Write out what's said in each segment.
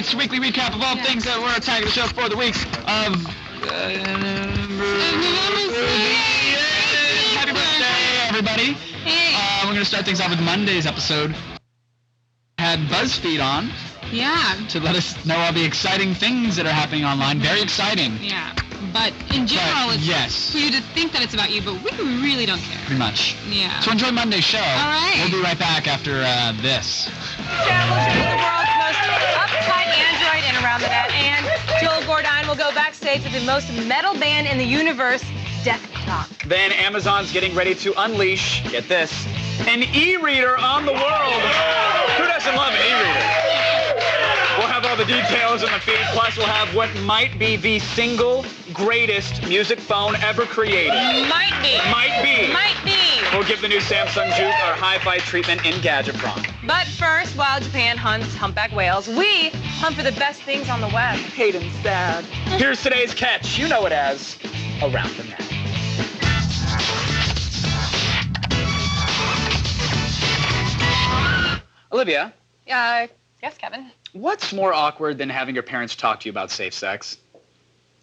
It's a weekly recap of all things that were attacking the show for the weeks of... happy birthday, everybody. Hey. We're going to start things off with Monday's episode. Had BuzzFeed on. Yeah. To let us know all the exciting things that are happening online. Very exciting. Yeah. But in general, it's yes. for you to think that it's about you, but we really don't care. Pretty much. Yeah. So enjoy Monday's show. All right. We'll be right back after this. Chad will show you the world's most uptight android in Around the Net, and Joel Gordine will go backstage with the most metal band in the universe, Death Clock. Then Amazon's getting ready to unleash, get this, an e-reader on the world. Who doesn't love an e-reader? We'll have all the details in the feed, plus we'll have what might be the single greatest music phone ever created. Might be. Might be. Might be. We'll give the new Samsung Juke our hi-fi treatment in Gadgetron. But first, while Japan hunts humpback whales, we hunt for the best things on the web. Hate and sad. Here's today's catch. You know it as Around the Net. Olivia. Yes, Kevin. What's more awkward than having your parents talk to you about safe sex?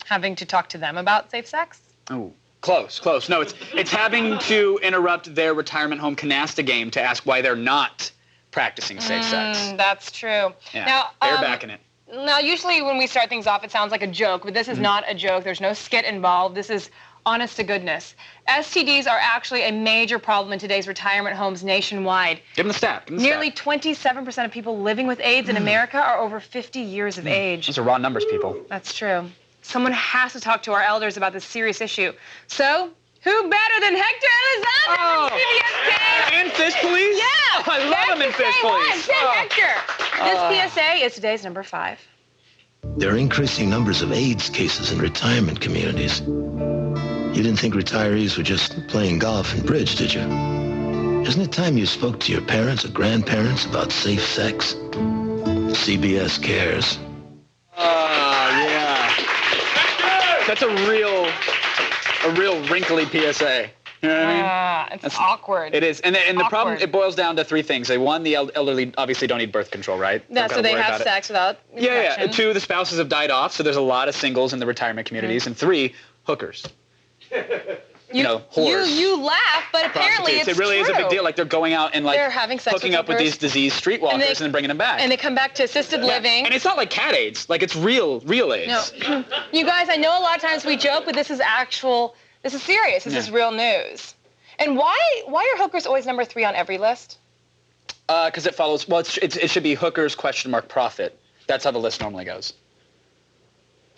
Having to talk to them about safe sex? Oh, close. No, it's having to interrupt their retirement home canasta game to ask why they're not practicing safe sex. That's true. Yeah, now, they're backing it. Now, usually when we start things off, it sounds like a joke, but this is not a joke. There's no skit involved. This is honest to goodness. STDs are actually a major problem in today's retirement homes nationwide. Give them the stat. Nearly 27% of people living with AIDS in America are over 50 years of age. Those are raw numbers, people. That's true. Someone has to talk to our elders about this serious issue. So, who better than Hector Elizondo from CBS And Fish Police? Yeah! I love them in Fish Police. Hector! This PSA is today's number 5. There are increasing numbers of AIDS cases in retirement communities. You didn't think retirees were just playing golf and bridge, did you? Isn't it time you spoke to your parents or grandparents about safe sex? CBS cares. Yeah. That's a real wrinkly PSA. You know what I mean? It's awkward. It is. And the problem, it boils down to 3 things. One, the elderly obviously don't need birth control, right? Yeah, so they have sex without Yeah. 2, the spouses have died off, so there's a lot of singles in the retirement communities. And 3, hookers. Whores. You laugh, but apparently it's It really is a big true. deal. Like they're going out and like They're having sex hooking with up with hookers. these diseased streetwalkers and then bringing them back. And they come back to assisted living. And it's not like cat AIDS. Like it's real AIDS. No. You guys, I know a lot of times we joke, but this is serious. This is real news. And why are hookers always number 3 on every list? Because it follows, well, it should be hookers, profit. That's how the list normally goes.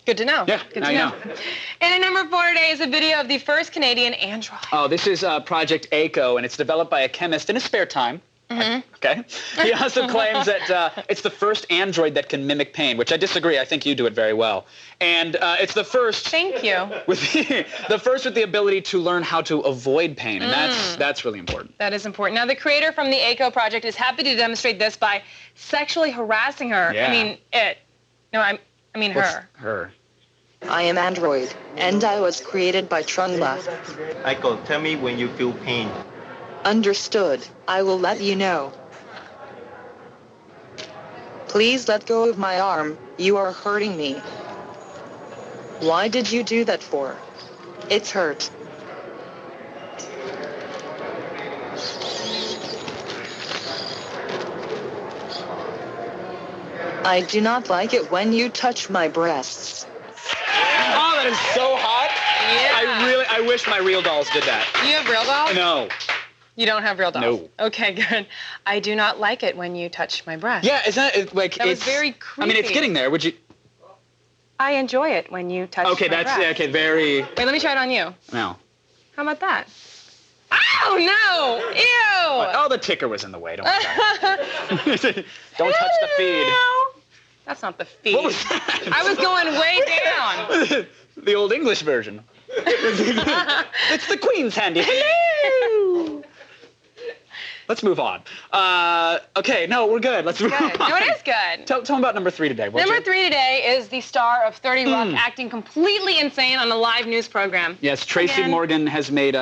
Good to know. Yeah, Good now to you know. know. And at number 4 today is a video of the first Canadian android. Oh, this is Project ACO, and it's developed by a chemist in his spare time. Okay. He also claims that it's the first android that can mimic pain, which I disagree. I think you do it very well. And it's the first. Thank you. With the first with the ability to learn how to avoid pain, and that's really important. That is important. Now, the creator from the ACO project is happy to demonstrate this by sexually harassing her. Yeah. I mean, it. No, I mean her. Her. I am Android, and I was created by Trungla. Aiko, tell me when you feel pain. Understood. I will let you know. Please let go of my arm. You are hurting me. Why did you do that for? It's hurt. I do not like it when you touch my breasts. Oh, that is so hot. Yeah. I wish my real dolls did that. You have real dolls? No. You don't have real dolls? No. Okay, good. I do not like it when you touch my breast. Yeah, isn't it like That was very creepy. I mean, it's getting there. Would you? I enjoy it when you touch Okay, my that's breast. okay. Very. Wait, let me try it on you. No. How about that? Oh, no! Ew! Oh, the ticker was in the way. Don't worry about it. Don't touch the feed. That's not the feed. What was that? I was going way down. The old English version. It's the Queen's handy. Hello. Let's move on. Okay, no, we're good. Let's move on. No, it is good. Tell them about number 3 today. Number 3 today is the star of 30 Rock acting completely insane on a live news program. Yes, Tracy Morgan has made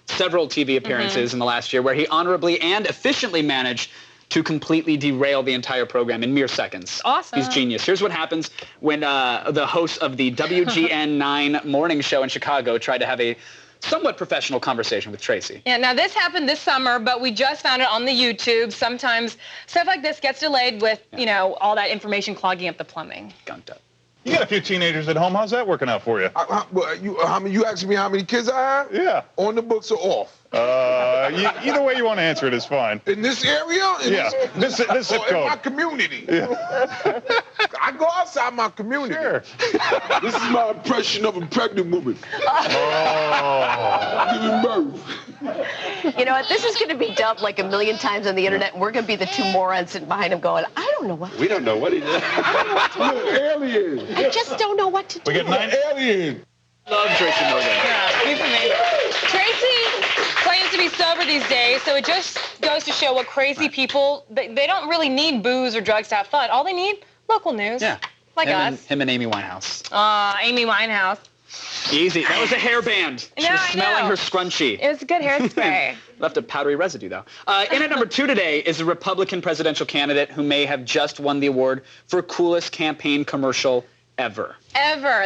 several TV appearances in the last year where he honorably and efficiently managed to completely derail the entire program in mere seconds. Awesome. He's genius. Here's what happens when the hosts of the WGN9 morning show in Chicago tried to have a somewhat professional conversation with Tracy. Yeah, now this happened this summer, but we just found it on the YouTube. Sometimes stuff like this gets delayed with, you know, all that information clogging up the plumbing. Gunked up. You got a few teenagers at home. How's that working out for you? You asking me how many kids I have? Yeah. On the books or off? Either way you want to answer it is fine. In this area? Yeah. This zip code. In my community. Yeah. I go outside my community. Sure. This is my impression of a pregnant woman. Oh. Giving birth. You know what? This is going to be dubbed like a million times on the internet, and we're going to be the two morons sitting behind him going, I don't know what to do. We don't know what he did. Alien. I just don't know what to do. We get 9 alien. Love Tracy Morgan. Yeah, he's amazing. Tracy claims to be sober these days, so it just goes to show what crazy people, they don't really need booze or drugs to have fun. All they need, local news. Yeah. Like us. Him and Amy Winehouse. Amy Winehouse. Easy. That was a hairband. She was smelling her scrunchie. It was a good hairspray. Left a powdery residue, though. In at number 2 today is a Republican presidential candidate who may have just won the award for coolest campaign commercial ever.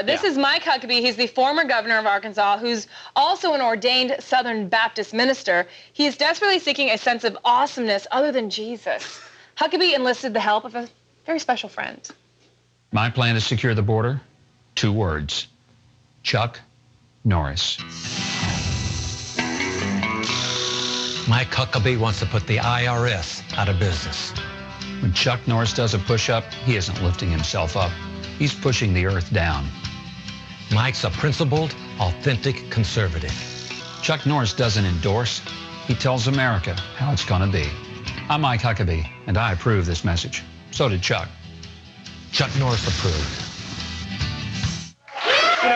This is Mike Huckabee. He's the former governor of Arkansas, who's also an ordained Southern Baptist minister. He is desperately seeking a sense of awesomeness other than Jesus. Huckabee enlisted the help of a very special friend. My plan to secure the border, 2 words. Chuck Norris. Mike Huckabee wants to put the IRS out of business. When Chuck Norris does a push-up, he isn't lifting himself up. He's pushing the earth down. Mike's a principled, authentic conservative. Chuck Norris doesn't endorse. He tells America how it's going to be. I'm Mike Huckabee, and I approve this message. So did Chuck. Chuck Norris approved. We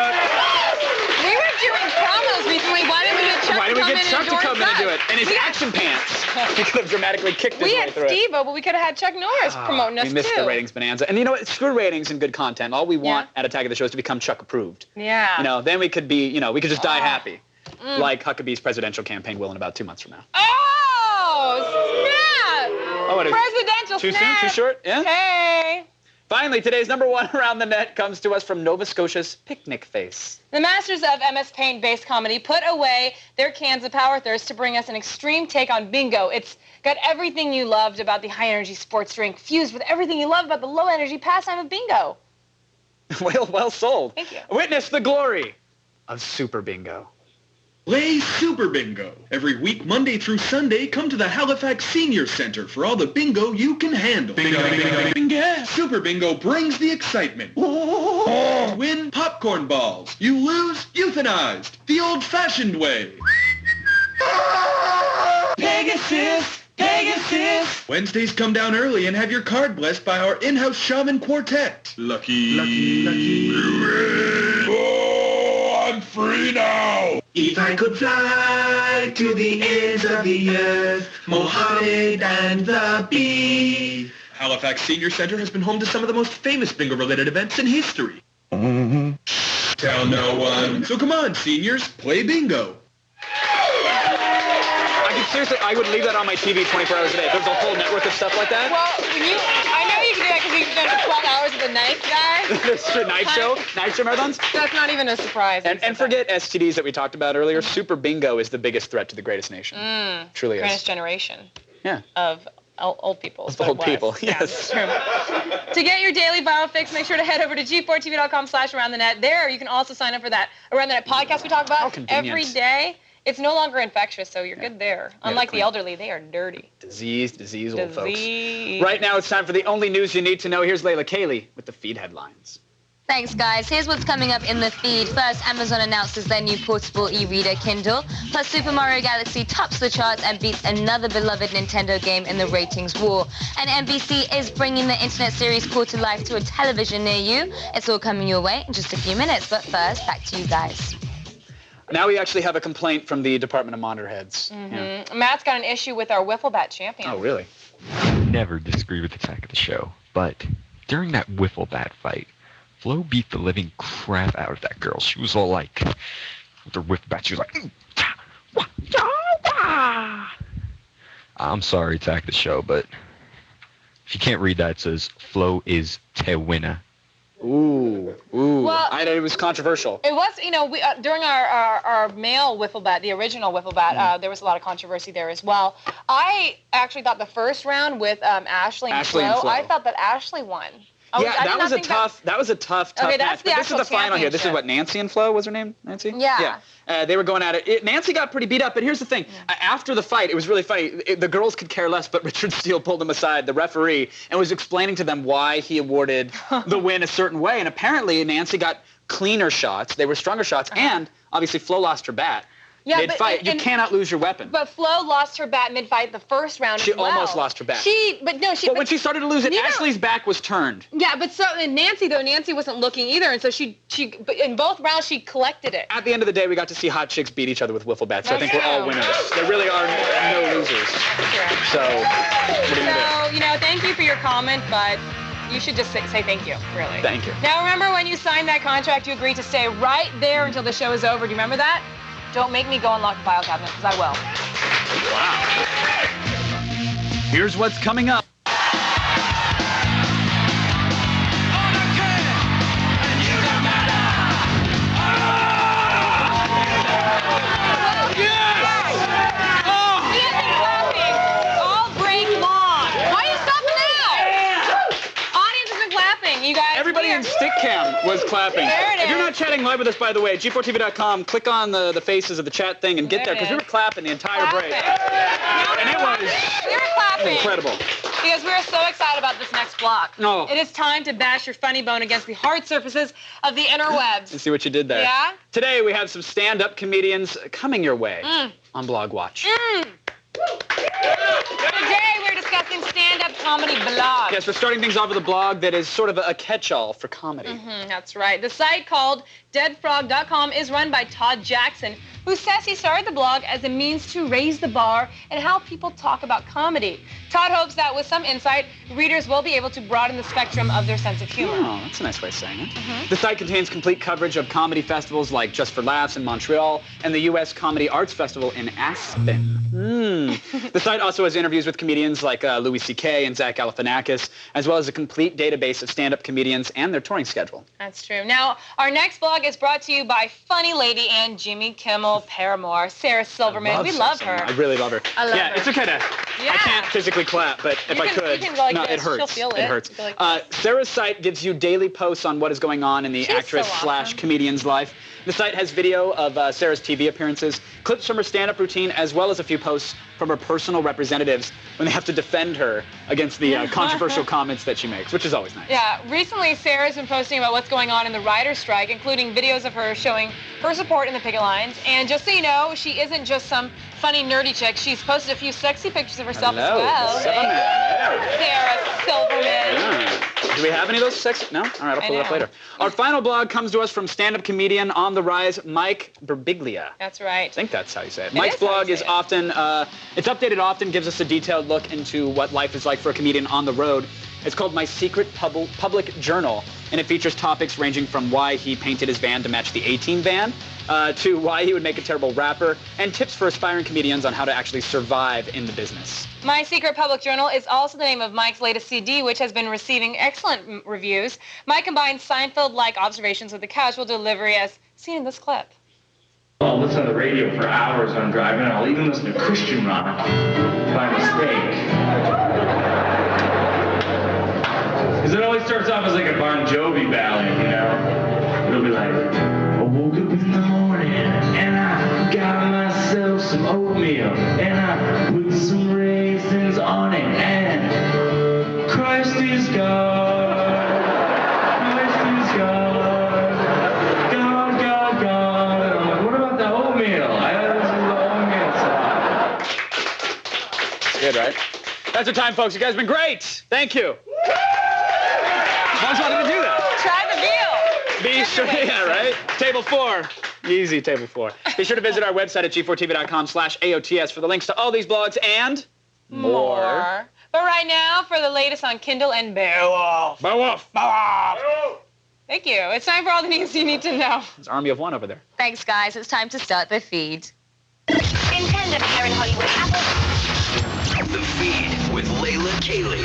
were doing promos recently. Why didn't we get Chuck Why to did we come get in Chuck and to endorse come in and us? do it? And his action pants. He could have dramatically kicked his We way had through it. Steve-O, but we could have had Chuck Norris promoting us We missed too. the ratings bonanza. And you know what? Screw ratings and good content. All we want at Attack of the Show is to become Chuck approved. Yeah. You know, then we could be, we could just die happy. Like Huckabee's presidential campaign will in about 2 months from now. Oh, snap! Oh, what is Presidential too snap. soon? Too short? Yeah? Hey. Finally, today's number 1 around the net comes to us from Nova Scotia's Picnic Face. The masters of MS Paint-based comedy put away their cans of power thirst to bring us an extreme take on bingo. It's got everything you loved about the high-energy sports drink fused with everything you love about the low-energy pastime of bingo. Well sold. Thank you. Witness the glory of Super Bingo. Play Super Bingo. Every week, Monday through Sunday, come to the Halifax Senior Center for all the bingo you can handle. Bingo, bingo, bingo. Super Bingo brings the excitement. Win popcorn balls. You lose euthanized. The old-fashioned way. Pegasus! Pegasus! Wednesdays, come down early and have your card blessed by our in-house shaman quartet. Lucky. Oh, I'm free now! If I could fly to the ends of the earth, Mohammed and the bee. Halifax Senior Center has been home to some of the most famous bingo-related events in history. Tell no one. So come on, seniors, play bingo. Seriously, I would leave that on my TV 24 hours a day. If there was a whole network of stuff like that. Well, I know you can do that because you've done 12 hours of the night, guy. That's true. Night show marathons. That's not even a surprise. And forget STDs that we talked about earlier. Super Bingo is the biggest threat to the greatest nation. Truly is. Greatest generation. Yeah. Of old people. Old people, yes. Yeah, to get your daily viral fix, make sure to head over to g4tv.com/aroundthenet. There, you can also sign up for that Around the Net podcast we talk about every day. It's no longer infectious, so you're good there. Unlike the elderly, they are dirty. Disease, old folks. Right now, it's time for the only news you need to know. Here's Layla Cayley with the feed headlines. Thanks, guys. Here's what's coming up in the feed. First, Amazon announces their new portable e-reader, Kindle. Plus, Super Mario Galaxy tops the charts and beats another beloved Nintendo game in the ratings war. And NBC is bringing the internet series Core to life to a television near you. It's all coming your way in just a few minutes. But first, back to you guys. Now we actually have a complaint from the Department of Monitor Heads. Yeah. Matt's got an issue with our wiffle bat champion. Oh, really? Never disagree with the Attack of the Show, but during that wiffle bat fight, Flo beat the living crap out of that girl. She was all like, with her wiffle bat, she was like, I'm sorry, Attack of the Show, but If you can't read that, it says Flo is te winner. Ooh. Well, It was controversial. It was, we during our male wiffle bat, the original wiffle bat, there was a lot of controversy there as well. I actually thought the first round with Ashley and Flo, I thought that Ashley won. That was a tough Okay, match. that's the But this is actual the final here. This is what, Nancy and Flo was her name? Nancy? Yeah. They were going at it. Nancy got pretty beat up, but here's the thing. After the fight, it was really funny. The girls could care less, but Richard Steele pulled them aside, the referee, and was explaining to them why he awarded the win a certain way. And apparently, Nancy got cleaner shots. They were stronger shots. And obviously, Flo lost her bat. Yeah, mid-fight. You cannot lose your weapon. But Flo lost her bat mid-fight the first round She as well. almost lost her bat. But when she started to lose it, Ashley's back was turned. Yeah, but Nancy wasn't looking either, and so but in both rounds she collected it. At the end of the day, we got to see hot chicks beat each other with wiffle bats. So I think we're all winners. There really are no losers. So, what are you gonna do? Thank you for your comment, but you should just say thank you, really. Thank you. Now, remember when you signed that contract, you agreed to stay right there until the show is over. Do you remember that? Don't make me go unlock the file cabinet, because I will. Wow. Here's what's coming up. Everybody in Stickcam was clapping. If you're not chatting live with us, by the way, G4TV.com, click on the faces of the chat thing and get there, because we were clapping the entire break. And it was incredible. Because we're so excited about this next block. No. It is time to bash your funny bone against the hard surfaces of the interwebs. Let's see what you did there. Yeah? Today we have some stand-up comedians coming your way on Blog Watch. Today we're discussing stand-up comedy blogs. Yes, we're starting things off with a blog that is sort of a catch-all for comedy. That's right. The site called deadfrog.com is run by Todd Jackson, who says he started the blog as a means to raise the bar and how people talk about comedy. Todd hopes that with some insight, readers will be able to broaden the spectrum of their sense of humor. Oh, that's a nice way of saying it. The site contains complete coverage of comedy festivals like Just for Laughs in Montreal and the U.S. Comedy Arts Festival in Aspen. The site also has interviews with comedians like Louis C.K. and Zach Galifianakis, as well as a complete database of stand-up comedians and their touring schedule. That's true. Now, our next blog is brought to you by funny lady and Jimmy Kimmel Paramore, Sarah Silverman. We love her. I really love her. I love her. It's okay to... I can't physically clap, but if I could... You can go like no, this. it hurts. She'll feel it. It hurts. Like Sarah's site gives you daily posts on what is going on in the actress/comedian's life. The site has video of Sarah's TV appearances, clips from her stand-up routine, as well as a few posts from her personal representatives when they have to defend her against the controversial comments that she makes, which is always nice. Yeah, recently Sarah's been posting about what's going on in the writer's strike, including videos of her showing her support in the picket lines. And just so you know, she isn't just some funny, nerdy chick. She's posted a few sexy pictures of herself as well. Sarah Silverman. Do we have any of those sexy? No? All right, I'll pull it up later. Our final blog comes to us from stand-up comedian on the rise, Mike Birbiglia. That's right. I think that's how you say it. Mike's blog is often, it's updated often, gives us a detailed look into what life is like for a comedian on the road. It's called My Secret Public Journal, and it features topics ranging from why he painted his van to match the A-Team van, to why he would make a terrible rapper, and tips for aspiring comedians on how to actually survive in the business. My Secret Public Journal is also the name of Mike's latest CD, which has been receiving excellent reviews. Mike combines Seinfeld-like observations with the casual delivery as seen in this clip. I'll listen to the radio for hours when I'm driving, and I'll even listen to Christian rock by mistake. Because it always starts off as like a Bon Jovi ballad, you know? It'll be like, I woke up this morning, and I got myself some oatmeal, and I put some raisins on it, and Christ is God. Christ is God. God, God, God. And I'm like, what about the oatmeal? I listen to the oatmeal song. Good, right? That's our time, folks. You guys have been great. Thank you. I just wanted to do that. Try the veal. Be sure, yeah, right? Table 4. Easy, table 4. Be sure to visit our website at g4tv.com/AOTS for the links to all these blogs and more. But right now, for the latest on Kindle and Beowulf. Beowulf. Beowulf. Thank you. It's time for all the news you need to know. There's an army of one over there. Thanks, guys. It's time to start the feed. Intended here in Hollywood. The Feed with Layla Cayley.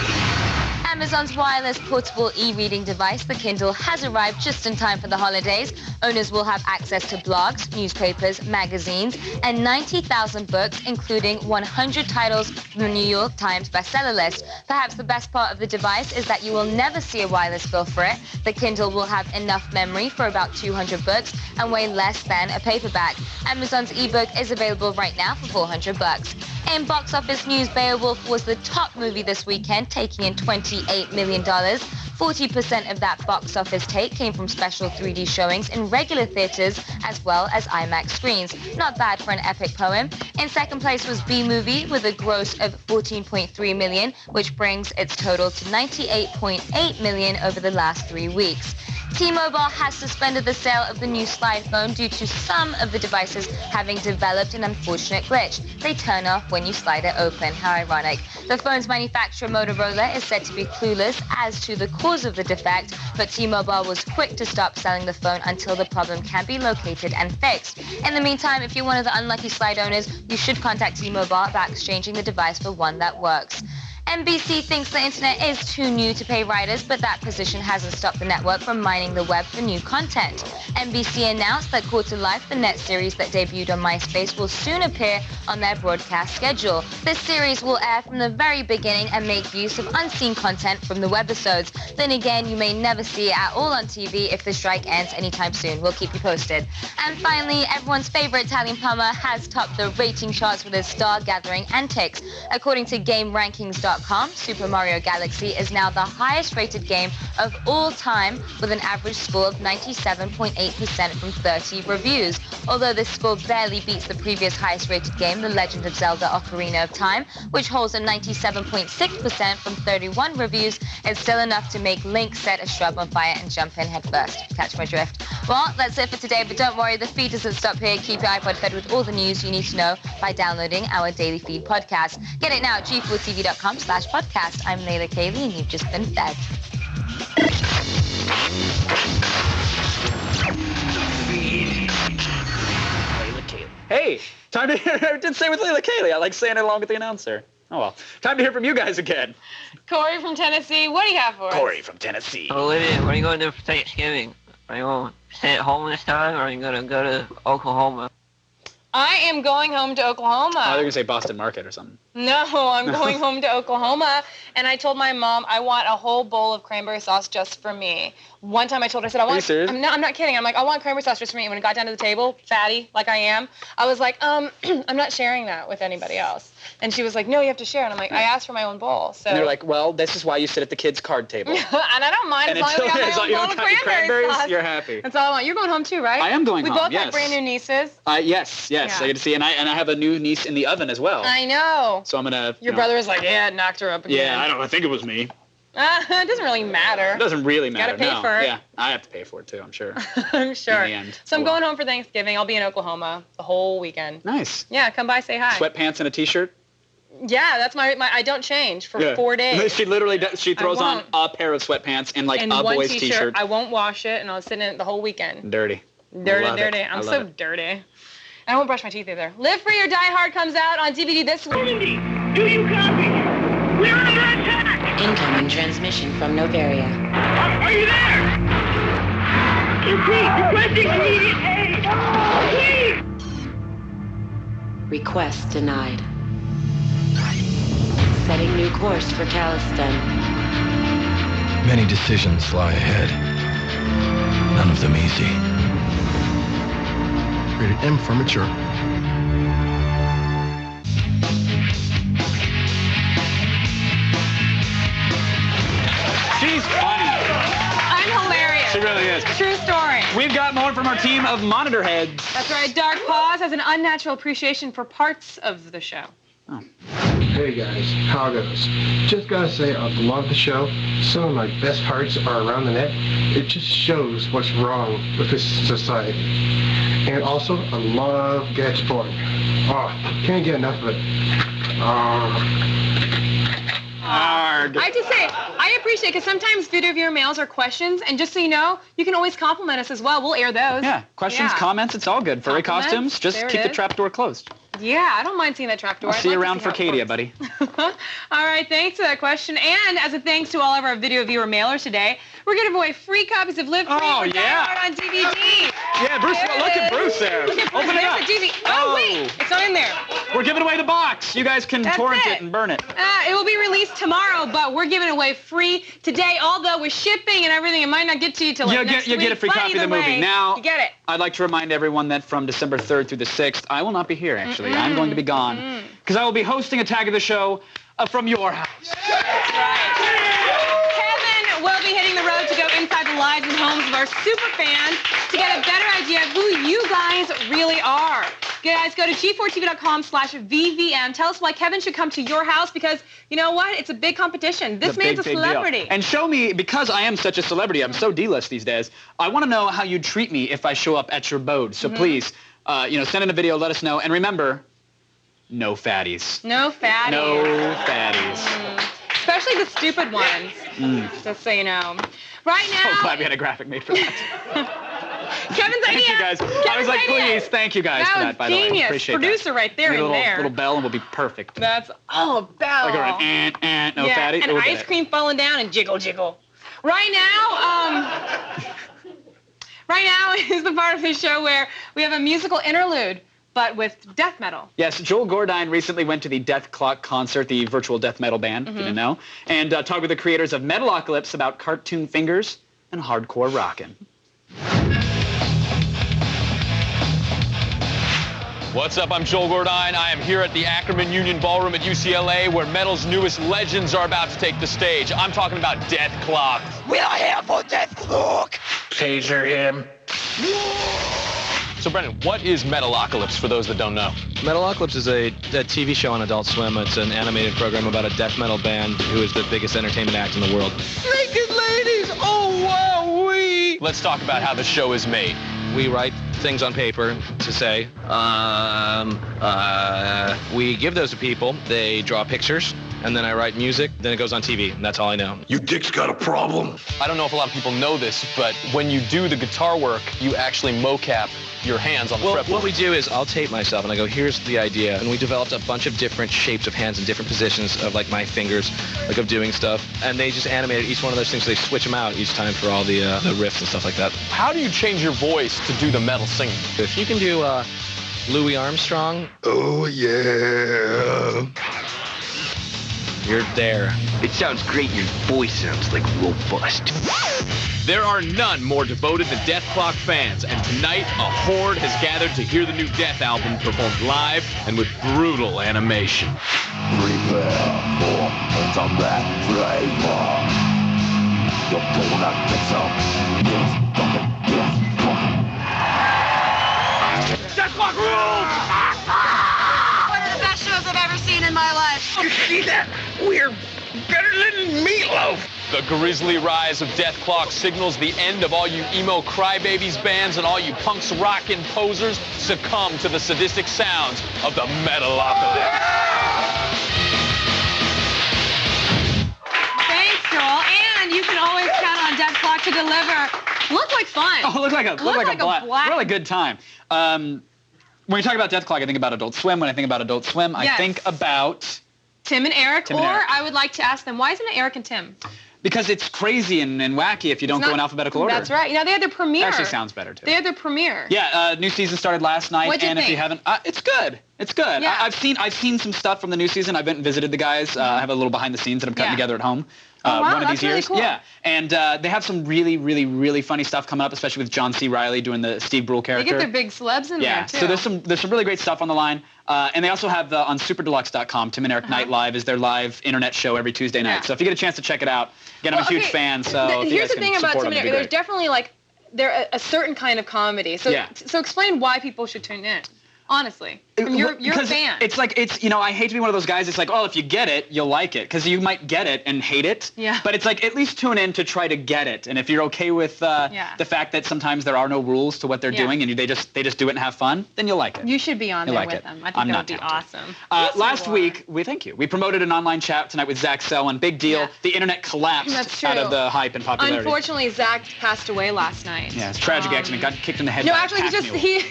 Amazon's wireless portable e-reading device, the Kindle, has arrived just in time for the holidays. Owners will have access to blogs, newspapers, magazines, and 90,000 books, including 100 titles from the New York Times bestseller list. Perhaps the best part of the device is that you will never see a wireless bill for it. The Kindle will have enough memory for about 200 books and weigh less than a paperback. Amazon's ebook is available right now for $400. In box office news, Beowulf was the top movie this weekend, taking in $28 million. 40% of that box office take came from special 3D showings in regular theaters as well as IMAX screens. Not bad for an epic poem. In second place was B-Movie with a gross of $14.3 million, which brings its total to $98.8 million over the last 3 weeks. T-Mobile has suspended the sale of the new slide phone due to some of the devices having developed an unfortunate glitch. They turn off when you slide it open. How ironic. The phone's manufacturer, Motorola, is said to be clueless as to the cause of the defect, but T-Mobile was quick to stop selling the phone until the problem can be located and fixed. In the meantime, if you're one of the unlucky slide owners, you should contact T-Mobile about exchanging the device for one that works. NBC thinks the internet is too new to pay writers, but that position hasn't stopped the network from mining the web for new content. NBC announced that Quarter Life, the net series that debuted on MySpace, will soon appear on their broadcast schedule. This series will air from the very beginning and make use of unseen content from the webisodes. Then again, you may never see it at all on TV if the strike ends anytime soon. We'll keep you posted. And finally, everyone's favorite Italian plumber has topped the rating charts with his star-gathering antics. According to GameRankings.com, Super Mario Galaxy is now the highest-rated game of all time with an average score of 97.8% from 30 reviews. Although this score barely beats the previous highest-rated game, The Legend of Zelda Ocarina of Time, which holds a 97.6% from 31 reviews, it's still enough to make Link set a shrub on fire and jump in headfirst. Catch my drift. Well, that's it for today, but don't worry, the feed doesn't stop here. Keep your iPod fed with all the news you need to know by downloading our Daily Feed podcast. Get it now at g4tv.com/podcast. I'm Layla Kaylee, and you've just been fed. Hey, time to hear. I did say with Layla Kaylee. I like saying it along with the announcer. Oh well. Time to hear from you guys again. Corey from Tennessee, what do you have for us? Corey from Tennessee. Olivia, what are you going to do for Thanksgiving? Are you going to stay at home this time, or are you going to go to Oklahoma? I am going home to Oklahoma. Oh, they're going to say Boston Market or something. No, I'm going home to Oklahoma, and I told my mom I want a whole bowl of cranberry sauce just for me. One time I told her, I said, Are you serious? I'm not kidding. I'm like, I want cranberry sauce just for me. When it got down to the table, fatty like I am, I was like, I'm not sharing that with anybody else. And she was like, no, you have to share. And I'm like, I asked for my own bowl. So. And they're like, well, this is why you sit at the kids' card table. And I don't mind as long as I got my own bowl of cranberry sauce. You're happy. That's all I want. You're going home too, right? I am going we home, both yes. have brand new nieces. Yes. Yeah. I get to see, and I have a new niece in the oven as well. I know. So I'm gonna. Your brother was like, yeah, it knocked her up again. Yeah, I think it was me. It doesn't really matter. It doesn't really matter. Gotta pay for it. Yeah, I have to pay for it too, I'm sure. I'm sure. In the end. So I'm going home for Thanksgiving. I'll be in Oklahoma the whole weekend. Nice. Yeah, come by, say hi. Sweatpants and a t-shirt? Yeah, that's my I don't change for 4 days. She literally she throws on a pair of sweatpants and like and a one boy's t-shirt. t-shirt. I won't wash it, and I'll sit in it the whole weekend. Dirty. Dirty. I'm so dirty. I won't brush my teeth either. Live Free or Die Hard comes out on DVD this week. Do you copy? We're under attack! Incoming transmission from Novaria. Are you there? Requesting immediate aid! Please! Request denied. Setting new course for Caliston. Many decisions lie ahead. None of them easy. Rated M for mature. She's funny. I'm hilarious. She really is. True story. We've got more from our team of monitor heads. That's right. Dark Paws has an unnatural appreciation for parts of the show. Hey guys, how it goes? Just gotta say, I love the show. Some of my best parts are around the net. It just shows what's wrong with this society. And also, I love Gadget Boy. Oh, can't get enough of it. I have to say, I appreciate it because sometimes video viewer mails are questions, and just so you know, you can always compliment us as well. We'll air those. Yeah, questions, comments, it's all good. Furry costumes, just keep the trapdoor closed. Yeah, I don't mind seeing that trapdoor. I'll see you around for Cadia, buddy. All right, thanks for that question. And as a thanks to all of our video viewer mailers today, we're giving away free copies of Live Free or Die Hard on DVD. Yeah, Bruce, look at Bruce there. Look at Bruce. Open it up. There's the DVD. Oh, wait, it's not in there. We're giving away the box. You guys can torrent it and burn it. It will be released tomorrow, but we're giving it away free today. Although with shipping and everything, it might not get to you till like next week. You get a free But copy of the either movie. way, Now, you get it. I'd like to remind everyone that from December 3rd through the 6th, I will not be here, actually. I'm going to be gone because I will be hosting a Tag of the Show from your house. That's right. Kevin will be hitting the road to go inside the lives and homes of our super fans to get a better idea of who you guys really are. Guys, go to g4tv.com/VVM. Tell us why Kevin should come to your house because, you know what? It's a big competition. This man's a celebrity. Deal. And show me, because I am such a celebrity, I'm so D-list these days, I want to know how you'd treat me if I show up at your abode. So please, send in a video, let us know. And remember, no fatties. No fatties. No fatties. Especially the stupid ones, just so you know. Right now... So glad we had a graphic made for that. Kevin's idea. Thank you guys. I was like, please, thank you guys for that, by the way. Genius. Appreciate Producer that. right there in there. Little bell and we'll be perfect. That's, bell. Like no fatty. And ice cream falling down and jiggle, jiggle. Right now is the part of the show where we have a musical interlude, but with death metal. Yes, Joel Gordine recently went to the Death Clock concert, the virtual death metal band, if you didn't know, and talked with the creators of Metalocalypse about cartoon fingers and hardcore rockin'. What's up? I'm Joel Gordine. I am here at the Ackerman Union Ballroom at UCLA where metal's newest legends are about to take the stage. I'm talking about Death Clock. We're here for Death Clock. Taser him. So, Brendan, what is Metalocalypse for those that don't know? Metalocalypse is a TV show on Adult Swim. It's an animated program about a death metal band who is the biggest entertainment act in the world. Naked ladies, oh wow-wee. Let's talk about how the show is made. We write things on paper to say, we give those to people, they draw pictures, and then I write music, then it goes on TV, and that's all I know. Your dick's got a problem. I don't know if a lot of people know this, but when you do the guitar work, you actually mocap your hands on the fretboard. What we do is I'll tape myself and I go, here's the idea. And we developed a bunch of different shapes of hands and different positions of like my fingers, like of doing stuff. And they just animated each one of those things. They switch them out each time for all the riffs and stuff like that. How do you change your voice to do the metal singing? If you can do Louis Armstrong. Oh, yeah. You're there. It sounds great. Your voice sounds like robust. There are none more devoted to Death Clock fans, and tonight a horde has gathered to hear the new Death album performed live and with brutal animation. Prepare for the bad flavor. You're gonna get some. Death Clock rules! One of the best shows I've ever seen in my life. You see that? We're better than Meatloaf. The grisly rise of Death Clock signals the end of all you emo crybabies bands, and all you punks rockin' posers succumb to the sadistic sounds of the Metalocalypse. Thanks, Joel. And you can always count on Death Clock to deliver. Look like fun. Oh, look like a blast. Really good time. When you talk about Death Clock, I think about Adult Swim. When I think about Adult Swim, I think about Tim and Eric. Tim and Eric. I would like to ask them, why isn't it Eric and Tim? Because it's crazy and wacky if you don't go in alphabetical order. That's right. You know, they had their premiere. Actually sounds better, too. They had their premiere. Yeah, new season started last night. What'd you and think? If you haven't, it's good. It's good. Yeah. I've seen some stuff from the new season. I went and visited the guys. I have a little behind the scenes that I'm cutting together at home. One of these years. Really cool. Yeah. And they have some really, really, really funny stuff coming up, especially with John C. Reilly doing the Steve Brule character. They get their big celebs in there, too. So there's some really great stuff on the line. And they also have on superdeluxe.com, Tim and Eric Night Live is their live internet show every Tuesday night. So if you get a chance to check it out, again, I'm a huge fan. So here's the thing about Tim and Eric. There's definitely they're a certain kind of comedy. So so explain why people should tune in. Honestly, you're a fan. It's I hate to be one of those guys. It's like, oh, if you get it, you'll like it, because you might get it and hate it. Yeah. But it's like, at least tune in to try to get it. And if you're okay with the fact that sometimes there are no rules to what they're doing, and they just do it and have fun, then you'll like it. You should be on there with them. I think that would be awesome. Last week, we promoted an online chat tonight with Zach Selwyn. Big deal. The internet collapsed out of the hype and popularity. Unfortunately, Zach passed away last night. Yeah, it's a tragic accident. Got kicked in the head. No, by actually, a pack mule.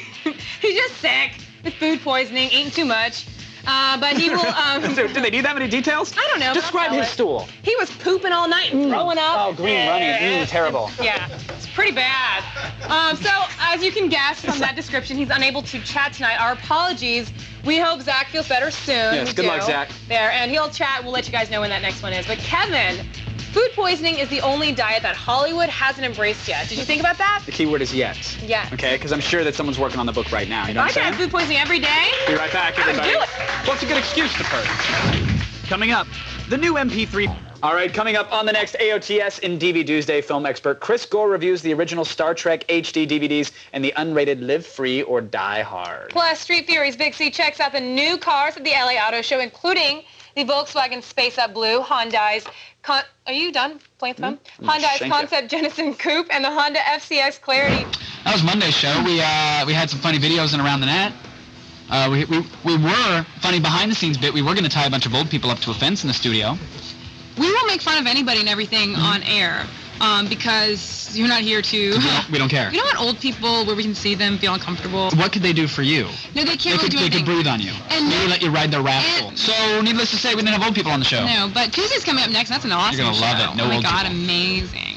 he's just sick. with food poisoning, eating too much. But he will. So, do they need that many details? I don't know. Describe his stool. He was pooping all night and throwing up. Oh, green running. Terrible. Yeah, it's pretty bad. So, as you can guess from that description, he's unable to chat tonight. Our apologies. We hope Zach feels better soon. Yes, good luck, Zach. There, and he'll chat. We'll let you guys know when that next one is. But Kevin, food poisoning is the only diet that Hollywood hasn't embraced yet. Did you think about that? The key word is yet. Yet. Okay, because I'm sure that someone's working on the book right now. You know I what can I'm have saying? food poisoning every day. Be right back, everybody. Do it. What's a good excuse to purge? Coming up, the new MP3. All right, coming up on the next AOTS in DV Tuesday, film expert Chris Gore reviews the original Star Trek HD DVDs and the unrated Live Free or Die Hard. Plus, Street Fury's Big C checks out the new cars at the LA Auto Show, including the Volkswagen Space Up Blue, Hyundai's... Are you done playing with them? Hyundai's Concept Genesis Coupe, and the Honda FCX Clarity. That was Monday's show. We had some funny videos and around the net. We were funny behind the scenes bit. We were going to tie a bunch of old people up to a fence in the studio. We will make fun of anybody and everything on air because you're not here to... We don't care. We don't want old people where we can see them feel uncomfortable. What could they do for you? No, they can't really do anything. They could breathe on you. And maybe let you ride their rascal. So, needless to say, we didn't have old people on the show. No, but Tuesday's coming up next. That's an awesome show. You're going to love it. No oh my old God, people. amazing.